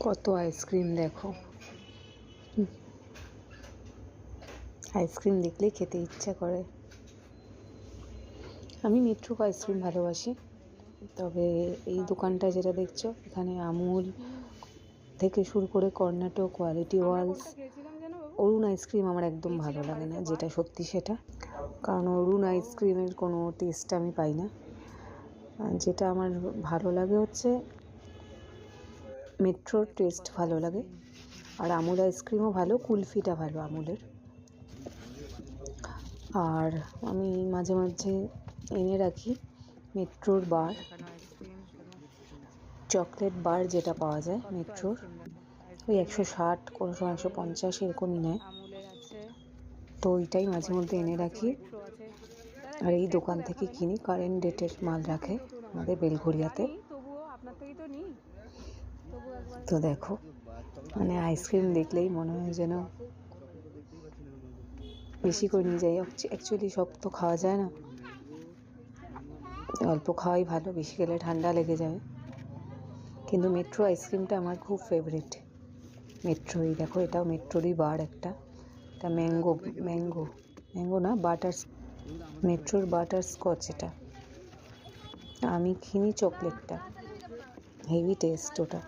কত আইসক্রিম দেখো। আইসক্রিম দেখলেই খেতে ইচ্ছা করে। আমি মেট্রো আইসক্রিম ভালোবাসি, তবে এই দোকানটা যেটা দেখছো এখানে আমুল থেকে শুরু করে কর্নাটো, কোয়ালিটি ওয়ালস, অরুণ আইসক্রিম আমার একদম ভালো লাগে না, যেটা সত্যি সেটা। কারণ অরুণ আইসক্রিমের কোনো টেস্ট আমি পাই না। যেটা আমার ভালো লাগে হচ্ছে মেট্রোর টেস্ট ভালো লাগে। আর আমুল আইসক্রিমও ভালো, কুলফিটা ভালো আমুলের। আর আমি মাঝে মাঝে এনে রাখি মেট্রোর বার, চকলেট বার যেটা পাওয়া যায় মেট্রোর, ওই 160, কোনো সময় 150 এরকমই নেয়। তো ওইটাই মাঝে মধ্যে এনে রাখি। আর এই দোকান থেকে কিনি, কারেন্ট ডেটের মাল রাখে আমাদের বেলঘড়িয়াতে। তো দেখো, মানে আইসক্রিম দেখলেই মনে হয় যেন বেশি করে নিয়ে যাই। অ্যাকচুয়ালি সব তো খাওয়া যায় না, অল্প খাওয়াই ভালো, বেশি খেলে ঠান্ডা লেগে যাবে। কিন্তু মেট্রো আইসক্রিমটা আমার খুব ফেভারিট। মেট্রোই দেখো, এটাও মেট্রোরই বার একটা, এটা ম্যাঙ্গো না, মেট্রোর বাটার স্কচ। এটা আমি কিনি চকলেটটা, হেভি টেস্ট ওটা।